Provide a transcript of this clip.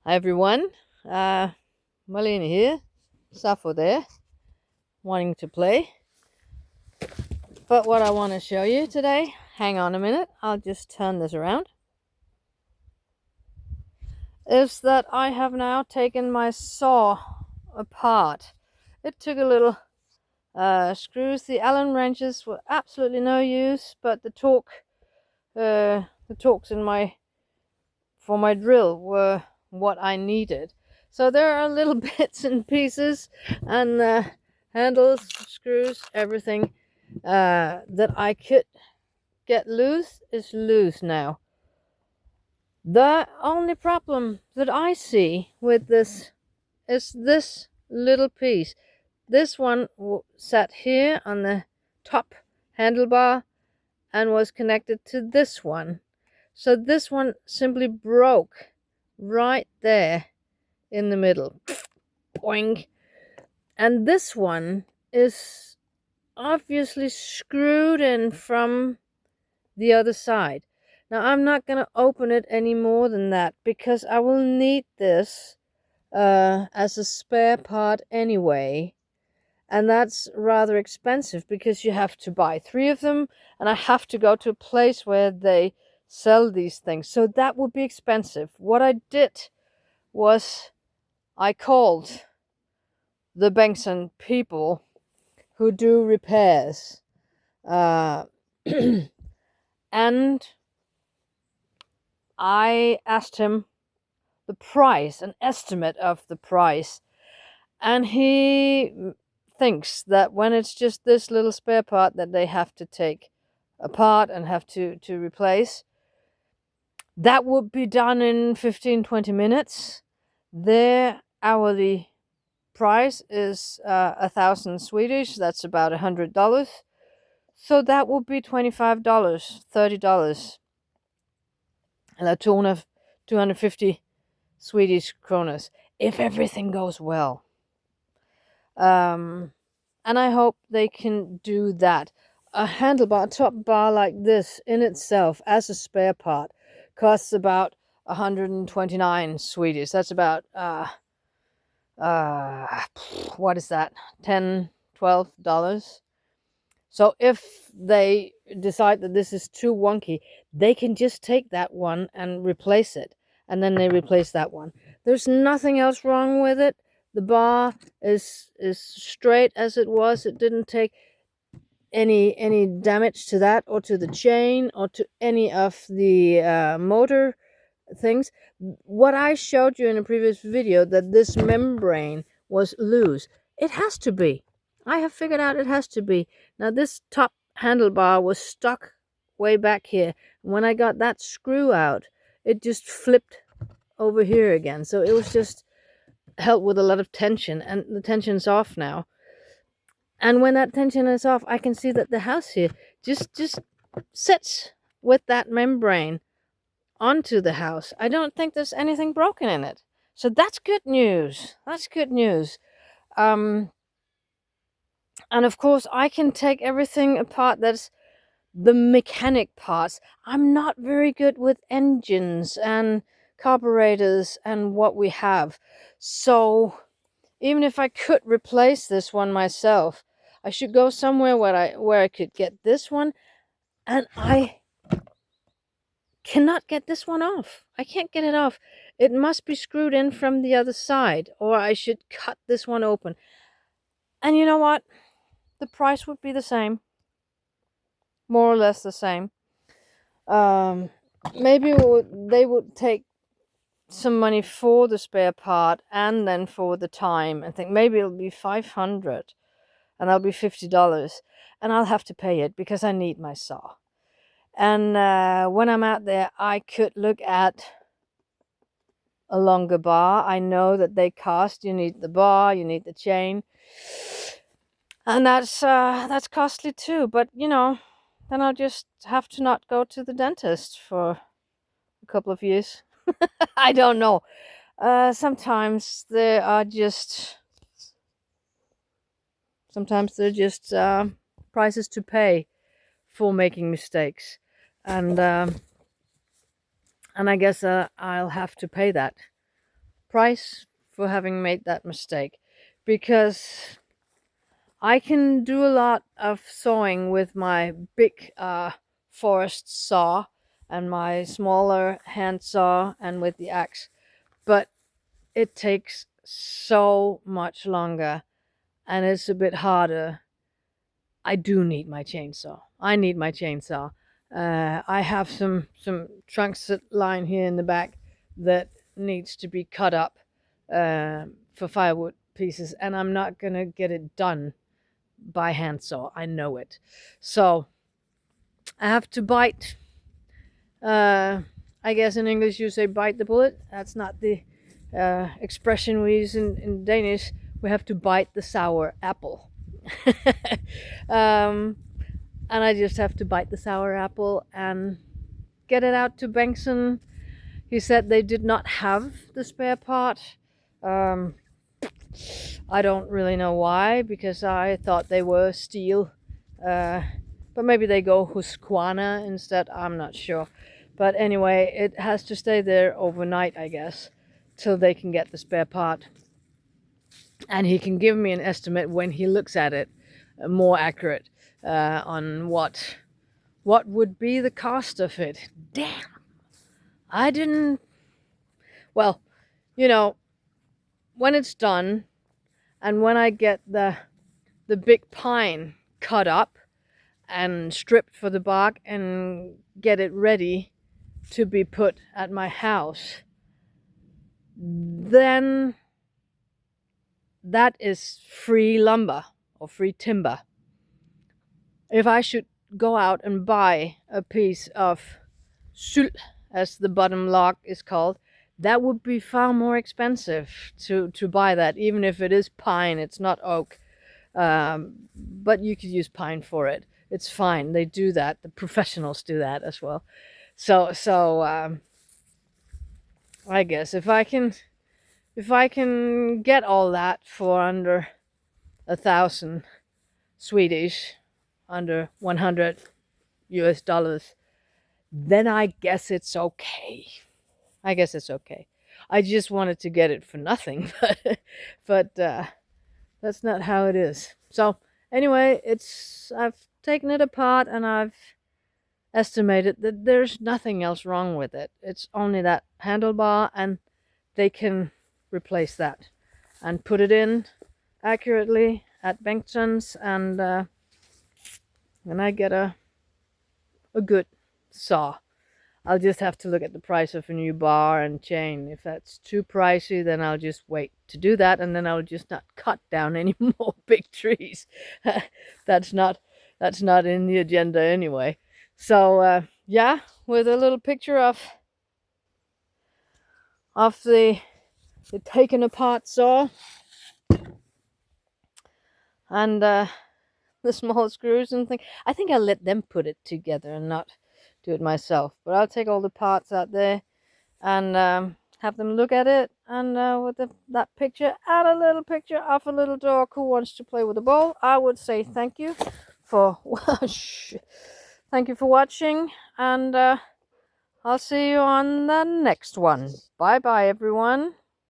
Hi everyone, Marlene here, Sappho there, wanting to play. But what I want to show you today, hang on a minute, I'll just turn this around, is that I have now taken my saw apart. It took a little screws. The Allen wrenches were absolutely no use, but the torques for my drill were what I needed. So there are little bits and pieces and handles, screws, everything that I could get loose is loose now. The only problem that I see with this is this little piece. This one sat here on the top handlebar and was connected to this one. So this one simply broke right there in the middle. Boing. And this one is obviously screwed in from the other side. Now I'm not going to open it any more than that because I will need this as a spare part anyway. And that's rather expensive because you have to buy 3 of them, and I have to go to a place where they sell these things. So that would be expensive. What I did was I called the Bengtson people who do repairs. And I asked him the price, an estimate of the price. And he thinks that when it's just this little spare part that they have to take apart and have to replace, that would be done in 15-20 minutes. Their hourly price is 1,000 Swedish. That's about $100. So that would be $25, $30, and 250 Swedish kroners if everything goes well. And I hope they can do that. A handlebar, a top bar like this in itself as a spare part costs about 129 Swedish. That's about what is that? $10-12. So if they decide that this is too wonky, they can just take that one and replace it, and then they replace that one. There's nothing else wrong with it. The bar is straight as it was. It didn't take any damage to that or to the chain or to any of the motor things. What I showed you in a previous video, that this membrane was loose, it has to be. I have figured out it has to be. Now this top handlebar was stuck way back here. When I got that screw out, it just flipped over here again. So it was just held with a lot of tension, and the tension's off now. And when that tension is off, I can see that the house here just sits with that membrane onto the house. I don't think there's anything broken in it. So that's good news. That's good news. And of course, I can take everything apart that's the mechanic parts. I'm not very good with engines and carburetors and what we have. So even if I could replace this one myself, I should go somewhere where I could get this one, and I cannot get this one off. I can't get it off. It must be screwed in from the other side, or I should cut this one open. And you know what? The price would be the same. More or less the same. Maybe they would take some money for the spare part and then for the time, and think maybe it'll be 500 and that'll be $50, and I'll have to pay it because I need my saw. And when I'm out there, I could look at a longer bar. I know that they cost. You need the bar, you need the chain, and that's costly too. But you know, then I'll just have to not go to the dentist for a couple of years. I don't know. Sometimes there are just prices to pay for making mistakes, and I guess I'll have to pay that price for having made that mistake, because I can do a lot of sawing with my big forest saw and my smaller hand saw and with the axe, but it takes so much longer and it's a bit harder. I do need my chainsaw. I need my chainsaw. I have some trunks lying here in the back that needs to be cut up for firewood pieces, and I'm not gonna get it done by handsaw. I know it. So I have to bite. I guess in English you say bite the bullet. That's not the expression we use in Danish. We have to bite the sour apple. um, and I just have to bite the sour apple and get it out to Bengtson. He said they did not have the spare part. I don't really know why, because I thought they were steel. But maybe they go Husqvarna instead, I'm not sure. But anyway, it has to stay there overnight, I guess, till they can get the spare part. And he can give me an estimate when he looks at it, more accurate, on what would be the cost of it. Damn, I didn't. Well, when it's done, and when I get the big pine cut up and stripped for the bark and get it ready to be put at my house, then that is free lumber or free timber. If I should go out and buy a piece of sylt, as the bottom log is called, that would be far more expensive to buy that, even if it is pine, it's not oak. But you could use pine for it. It's fine. They do that. The professionals do that as well. So I guess if I can get all that for under 1,000 Swedish, under $100, then I guess it's okay. I just wanted to get it for nothing, but that's not how it is. So anyway, I've taken it apart and I've estimated that there's nothing else wrong with it. It's only that handlebar, and they can replace that and put it in accurately at Bengtsson's, and I get a good saw. I'll just have to look at the price of a new bar and chain. If that's too pricey, then I'll just wait to do that, and then I'll just not cut down any more big trees. That's not in the agenda anyway. So yeah, with a little picture of the taken apart saw and the small screws and thing. I think I'll let them put it together and not do it myself. But I'll take all the parts out there and have them look at it, and with that picture, add a little picture of a little dog who wants to play with a ball. I would say thank you for watching, and I'll see you on the next one. Bye bye, everyone.